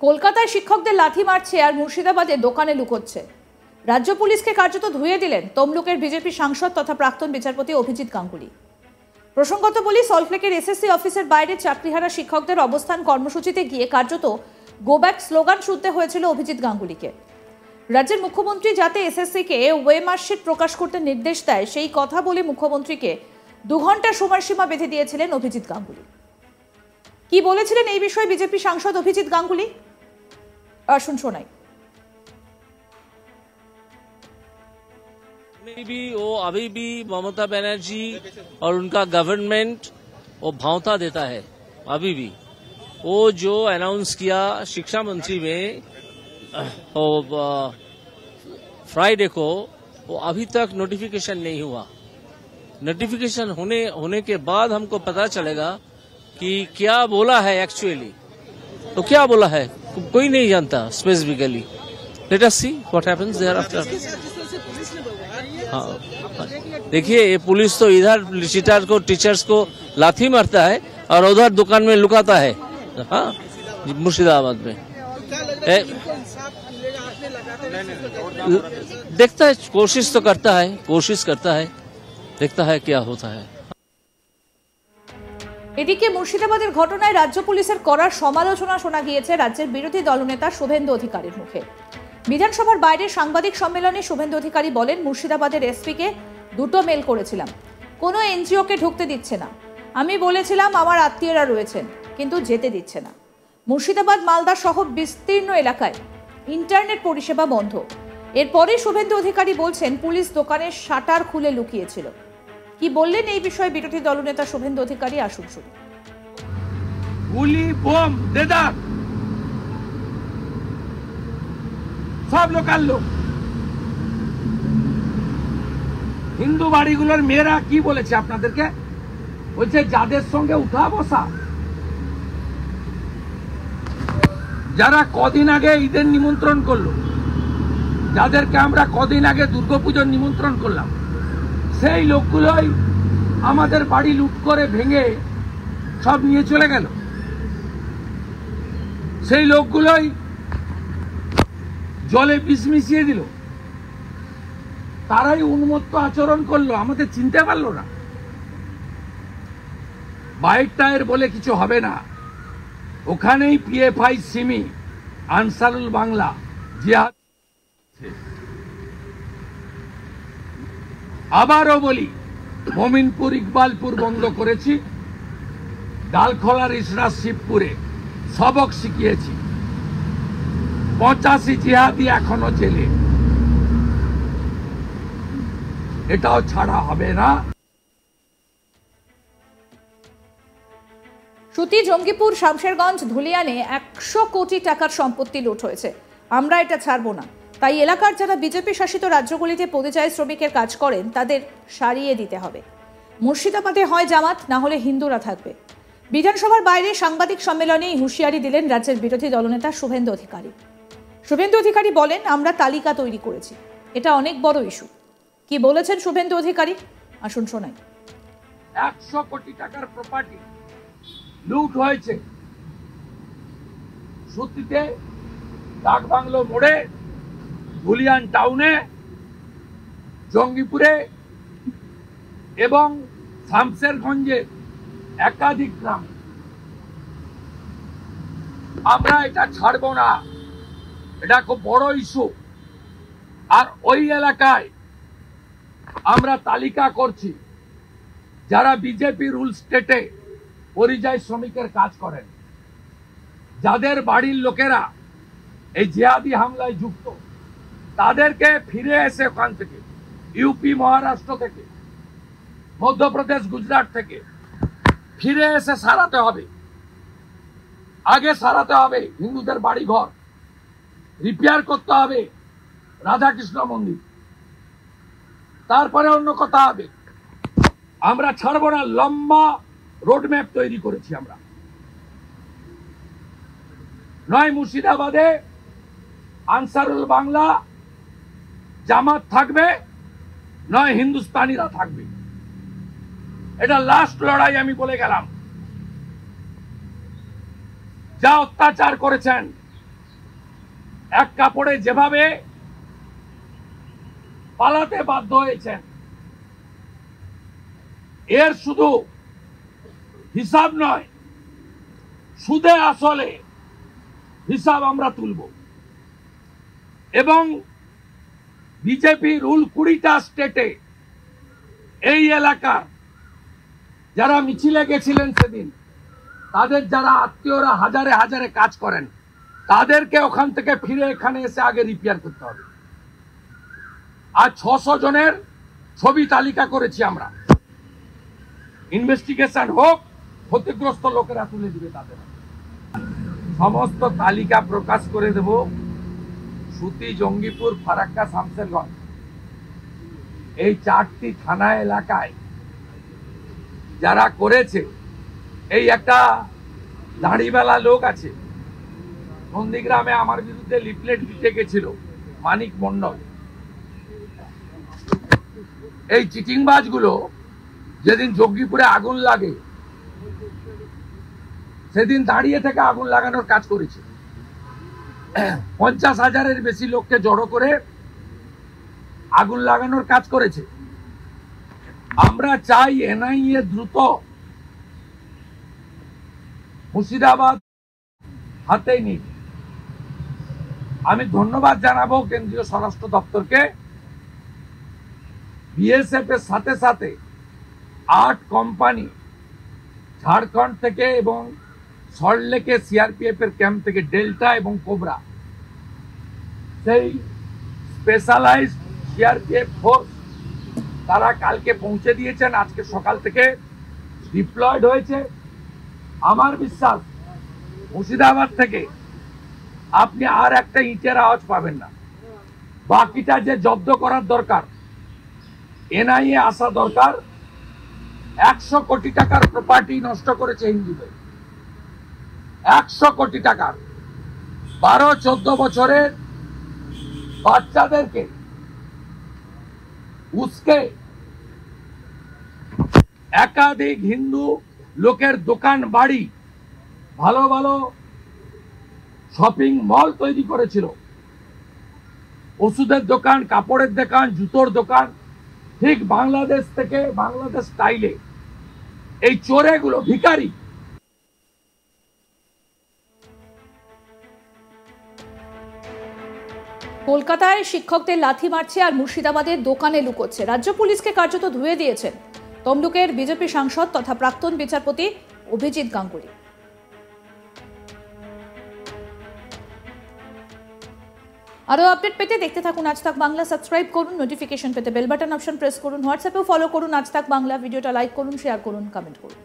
কলকাতায় শিক্ষকদের লাথি মারছে আর মুর্শিদাবাদে দোকানে লুকোচ্ছে। রাজ্য পুলিশকে কার্যত ধুয়ে দিলেন তমলুকের বিজেপি সাংসদ তথা প্রাক্তন বিচারপতি অভিজিৎ গাঙ্গুলি। প্রসঙ্গত বলি, সল্টলেকের এসএসসি অফিসের বাইরে চাকরিহারা শিক্ষকদের অবস্থান কর্মসূচিতে গিয়ে কার্যত গো ব্যাক স্লোগান শুনতে হয়েছিল অভিজিৎ গাঙ্গুলিকে। রাজ্যের মুখ্যমন্ত্রী যাতে এসএসসিকে ওয়ে মার্কশিট প্রকাশ করতে নির্দেশ দেয়, সেই কথা বলে মুখ্যমন্ত্রীকে 2 ঘন্টার সময়সীমা বেঁধে দিয়েছিলেন অভিজিৎ গাঙ্গুলি। কি বলেছিলেন এই বিষয়ে বিজেপি সাংসদ অভিজিৎ গাঙ্গুলি, আসুন শোনাই। वो अभी भी ममता बनर्जी और उनका गवर्नमेंट वो भावता देता है। अभी भी वो जो अनाउंस किया शिक्षा मंत्री में फ्राइडे को, वो अभी तक नोटिफिकेशन नहीं हुआ। नोटिफिकेशन होने के बाद हमको पता चलेगा कि क्या बोला है एक्चुअली। तो क्या बोला है कोई नहीं जानता specifically. Let us see what happens there after. हाँ, देखिए ये पुलिस तो इधर टीचर्स को लाठी मारता है और उधर दुकान में लुकाता है। हाँ, मुर्शिदाबाद में देखता है, कोशिश तो करता है, देखता है क्या होता है। এদিকে মুর্শিদাবাদের ঘটনায় রাজ্য পুলিশের কড়া সমালোচনা শোনা গিয়েছে রাজ্যের বিরোধী দলনেতা শুভেন্দু অধিকারীর মুখে। বিধানসভার বাইরে সাংবাদিক সম্মেলনে শুভেন্দু অধিকারী বলেন, মুর্শিদাবাদের এসপিকে 2টো মেল করেছিলাম, কোনো এনজিওকে ঢুকতে দিচ্ছে না। আমি বলেছিলাম আমার আত্মীয়রা রয়েছেন, কিন্তু যেতে দিচ্ছে না। মুর্শিদাবাদ মালদা সহ বিস্তীর্ণ এলাকায় ইন্টারনেট পরিষেবা বন্ধ। এরপরে শুভেন্দু অধিকারী বলছেন, পুলিশ দোকানের শাটার খুলে লুকিয়েছিল। কি বললেন এই বিষয়ে বিরোধী দলনেতা শুভেন্দু অধিকারী, আসুন শুনি। গুলি, বোম, দেদার সব লোকাল লোক। হিন্দু বাড়িগুলোর মেয়েরা কি বলেছে আপনাদেরকে? বলছে যাদের সঙ্গে উঠা বসা, যারা কদিন আগে ঈদের নিমন্ত্রণ করলো, যাদেরকে আমরা কদিন আগে দুর্গাপুজোর নিমন্ত্রণ করলাম, সেই লোকগুলোই আমাদের বাড়ি লুট করে ভেঙে সব নিয়ে চলে গেল। সেই লোকগুলোই জলে বিষ মিশিয়ে দিল। তারাই উন্মত্ত আচরণ করলো, আমাদের চিনতে পারলো না। বাইক টায়ার বলে কিছু হবে না, ওখানেই পিএফআই, সিমি, আনসারুল বাংলা, জিহাদ। আবারও বলি, মমিনপুর, ইকবালপুর বন্ধ করেছি, ডালখোলার ইসরা, শিবপুরে সবক শিখিয়েছি। 85 জিহাদি এখনো জেলে, এটাও ছাড়া হবে না। সুতি, জঙ্গিপুর, শামশেরগঞ্জ, ধুলিয়ানে 100 কোটি টাকার সম্পত্তি লুট হয়েছে। আমরা এটা ছাড়বো না। তাই এলাকার যারা বিজেপি শাসিত রাজ্যগুলিতে পরিযায়ী শ্রমিকের কাজ করেন, তাদের সারিয়ে দিতে হবে। মুর্শিদাবাদে হয় জামাত, না হলে হিন্দুরা থাকবে। বিধানসভার বাইরে সাংবাদিক সম্মেলনেই হুঁশিয়ারি দিলেন রাজ্যের বিরোধী দলনেতা শুভেন্দু অধিকারী। শুভেন্দু অধিকারী বলেন, আমরা তালিকা তৈরি করেছি, এটা অনেক বড় ইস্যু। কি বলেছেন শুভেন্দু অধিকারী, আসুন শোনাই। 100 কোটি টাকার প্রপার্টি লুট হয়েছে সুতিতে, ডাকবাংলো মোড়ে, ধুলিয়ান টাউনে, জঙ্গিপুরে এবং শামশেরগঞ্জে একাধিক গ্রামে। আমরা এটা ছাড়বো না, এটা খুব বড় ইস্যু। আর ওই এলাকায় আমরা তালিকা করছি যারা বিজেপি রুল স্টেটে পরিযায়ী শ্রমিকের কাজ করেন, যাদের বাড়ির লোকেরা এই জিহাদি হামলায় যুক্ত, তাদেরকে ফিরে এসে ওখান থেকে, ইউপি, মহারাষ্ট্র থেকে, মধ্যপ্রদেশ, গুজরাট থেকে ফিরে এসে সারাতে হবে। আগে সারাতে হবে হিন্দুদের বাড়ি ঘর, রিপেয়ার করতে হবে রাধাকৃষ্ণ মন্দির, তারপরে অন্য কথা হবে। আমরা ছাড়বো না, লম্বা রোডম্যাপ তৈরি করেছি আমরা। নয় মুর্শিদাবাদে আনসারুল বাংলা, জামাত থাকবে, নয় হিন্দুস্তানিরা থাকবে। এটা লাস্ট লড়াই, আমি বলে গেলাম। যা অত্যাচার করেছেন এক কাপড়ে যেভাবে পালাতে বাধ্য হয়েছেন, এর শুধু হিসাব নয়, সুদে আসলে হিসাব আমরা তুলব। এবং বিজেপি রুল 20টা স্টেটে এই এলাকার যারা মিছিলে গেছিলেন সেদিন, তাদের যারা আত্মীয়রা হাজারে হাজারে কাজ করেন, তাদেরকে ওখান থেকে ফিরে এখানে এসে আগে রিপেয়ার করতে হবে। আর 600 জনের ছবি তালিকা করেছি আমরা, ইনভেস্টিগেশন হোক, ক্ষতিগ্রস্ত লোকেরা তুলে দিবে তাদের সমস্ত তালিকা প্রকাশ করে দেব। সুতি, জঙ্গিপুর, ফারাক্কা, শামসেরগঞ্জ, এই 4টি থানা এলাকায় যারা করেছে, এই একটা দাড়িওয়ালা লোক আছে নন্দীগ্রামে, আমার বিরুদ্ধে লিফলেট দিতে গেছিল, মানিক মন্ডল। এই চিটিংবাজগুলো যেদিন জঙ্গিপুরে আগুন লাগে, সেদিন দাঁড়িয়ে থেকে আগুন লাগানোর কাজ করেছে। 50,000-এর বেশি লোককে জড়ো করে আগুন লাগানোর কাজ করেছে। আমরা চাই এনআইএ দ্রুত মুর্শিদাবাদ হাতে নিক। আমি ধন্যবাদ জানাবো কেন্দ্রীয় স্বরাষ্ট্র দপ্তরকে। বিএসএফ এর সাথে সাথে 8 কোম্পানি ঝাড়খণ্ড থেকে এবং সল্টলেকে সিআরপিএফ এর ক্যাম্প থেকে, ডেল্টা এবং কোবরা, সেই স্পেশালাইজড সিআরপিএফ ফোর্স তারা কালকে পৌঁছে দিয়েছেন, আজকে সকাল থেকে ডিপ্লয়েড হয়েছে। আমার বিশ্বাস মুর্শিদাবাদ থেকে আপনি আর একটা ইটের আওয়াজ পাবেন না। বাকিটা যে জব্দ করার দরকার, এনআইএ আসা দরকার। 100 কোটি টাকার প্রপার্টি নষ্ট করেছে হিন্দুদের, 100 কোটি টাকার। 12-14 বছরের বাচ্চাদেরকে উস্কে একাধিক হিন্দু লোকের দোকান বাড়ি, ভালো ভালো শপিং মল তৈরি করেছিল, ওষুধের দোকান, কাপড়ের দোকান, জুতোর দোকান, ঠিক বাংলাদেশ থেকে, বাংলাদেশ স্টাইলে। এই চোরেগুলো ভিখারি। কলকাতায় শিক্ষকদের লাথি মারছে আর মুর্শিদাবাদের দোকানে লুকোচ্ছে। রাজ্য পুলিশকে কার্যত ধুয়ে দিয়েছেন তমলুকের বিজেপি সাংসদ তথা প্রাক্তন বিচারপতি অভিজিৎ গাঙ্গুলি। আরো আপডেট পেতে দেখতে থাকুন আজ তাক বাংলা। সাবস্ক্রাইব করুন, নোটিফিকেশন পেতে বেল বাটন অপশন প্রেস করুন, হোয়াটসঅ্যাপেও ফলো করুন আজ তাক বাংলা। ভিডিওটা লাইক করুন, শেয়ার করুন, কমেন্ট করুন।